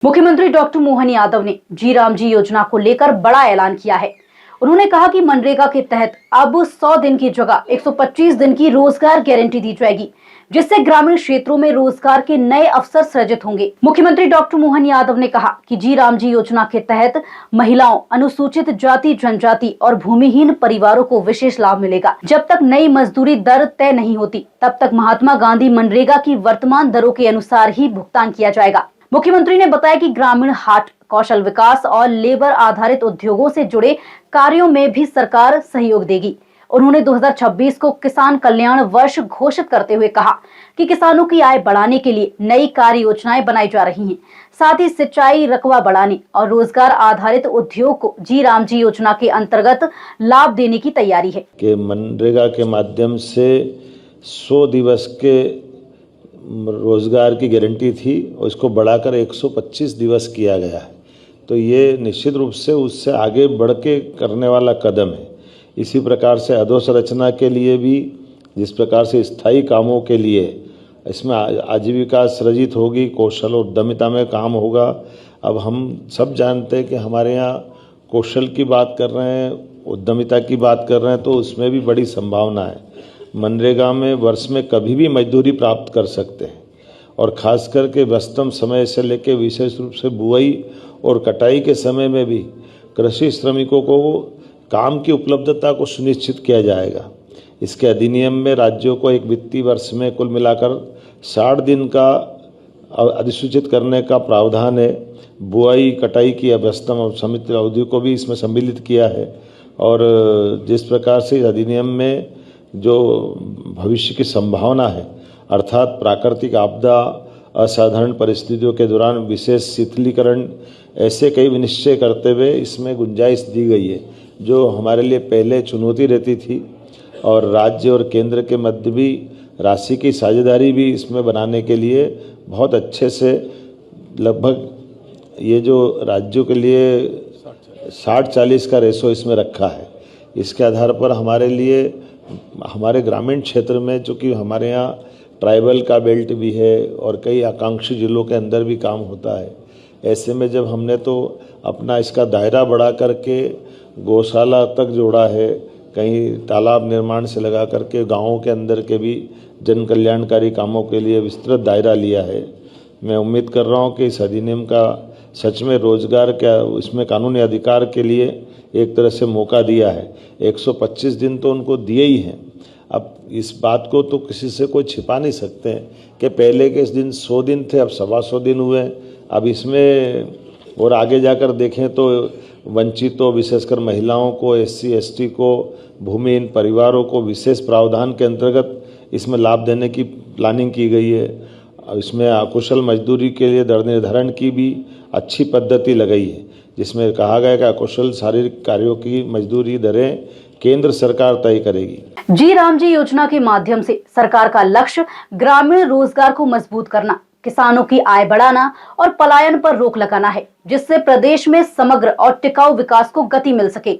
मुख्यमंत्री डॉक्टर मोहन यादव ने जी राम जी योजना को लेकर बड़ा ऐलान किया है। उन्होंने कहा कि मनरेगा के तहत अब 100 दिन की जगह 125 दिन की रोजगार गारंटी दी जाएगी, जिससे ग्रामीण क्षेत्रों में रोजगार के नए अवसर सृजित होंगे। मुख्यमंत्री डॉक्टर मोहन यादव ने कहा कि जी राम जी योजना के तहत महिलाओं, अनुसूचित जाति जनजाति और भूमिहीन परिवारों को विशेष लाभ मिलेगा। जब तक नई मजदूरी दर तय नहीं होती, तब तक महात्मा गांधी मनरेगा की वर्तमान दरों के अनुसार ही भुगतान किया जाएगा। मुख्यमंत्री ने बताया कि ग्रामीण हाट, कौशल विकास और लेबर आधारित उद्योगों से जुड़े कार्यों में भी सरकार सहयोग देगी। उन्होंने 2026 को किसान कल्याण वर्ष घोषित करते हुए कहा कि किसानों की आय बढ़ाने के लिए नई कार्य योजनाएं बनाई जा रही हैं। साथ ही सिंचाई रकबा बढ़ाने और रोजगार आधारित उद्योग को जी राम जी योजना के अंतर्गत लाभ देने की तैयारी है। कि मनरेगा के माध्यम से 100 दिवस के रोजगार की गारंटी थी और इसको बढ़ाकर 125 दिवस किया गया है। तो ये निश्चित रूप से उससे आगे बढ़ के करने वाला कदम है। इसी प्रकार से अधोसंरचना के लिए भी, जिस प्रकार से स्थायी कामों के लिए इसमें आजीविका सृजित होगी, कौशल और उद्यमिता में काम होगा। अब हम सब जानते हैं कि हमारे यहाँ कौशल की बात कर रहे हैं, उद्यमिता की बात कर रहे हैं, तो उसमें भी बड़ी संभावना है। मनरेगा में वर्ष में कभी भी मजदूरी प्राप्त कर सकते हैं और खास करके व्यस्तम समय से लेकर विशेष रूप से बुआई और कटाई के समय में भी कृषि श्रमिकों को काम की उपलब्धता को सुनिश्चित किया जाएगा। इसके अधिनियम में राज्यों को एक वित्तीय वर्ष में कुल मिलाकर 60 दिन का अधिसूचित करने का प्रावधान है। बुआई कटाई की व्यस्तम समिति अवधि को भी इसमें सम्मिलित किया है। और जिस प्रकार से अधिनियम में जो भविष्य की संभावना है, अर्थात प्राकृतिक आपदा, असाधारण परिस्थितियों के दौरान विशेष शिथिलीकरण, ऐसे कई विनिश्चय करते हुए इसमें गुंजाइश दी गई है, जो हमारे लिए पहले चुनौती रहती थी। और राज्य और केंद्र के मध्य भी राशि की साझेदारी भी इसमें बनाने के लिए बहुत अच्छे से, लगभग ये जो राज्यों के लिए 60-40 का रेशो इसमें रखा है। इसके आधार पर हमारे लिए, हमारे ग्रामीण क्षेत्र में, चूँकि हमारे यहाँ ट्राइबल का बेल्ट भी है और कई आकांक्षी जिलों के अंदर भी काम होता है, ऐसे में जब हमने तो अपना इसका दायरा बढ़ा करके गौशाला तक जोड़ा है, कहीं तालाब निर्माण से लगा करके गाँवों के अंदर के भी जन कल्याणकारी कामों के लिए विस्तृत दायरा लिया है। मैं उम्मीद कर रहा हूँ कि इस अधिनियम का सच में रोजगार का, इसमें कानूनी अधिकार के लिए एक तरह से मौका दिया है। 125 दिन तो उनको दिए ही हैं। अब इस बात को तो किसी से कोई छिपा नहीं सकते हैं कि पहले के इस दिन 100 दिन थे, अब 125 दिन हुए। अब इसमें और आगे जाकर देखें तो वंचितों, विशेषकर महिलाओं को, SC ST को, भूमिहीन परिवारों को विशेष प्रावधान के अंतर्गत इसमें लाभ देने की प्लानिंग की गई है। इसमें अकुशल मजदूरी के लिए दर निर्धारण की भी अच्छी पद्धति लगाई है, जिसमें कहा गया कि अकुशल शारीरिक कार्यों की मजदूरी दरें केंद्र सरकार तय करेगी। जी राम जी योजना के माध्यम से सरकार का लक्ष्य ग्रामीण रोजगार को मजबूत करना, किसानों की आय बढ़ाना और पलायन पर रोक लगाना है, जिससे प्रदेश में समग्र और टिकाऊ विकास को गति मिल सके।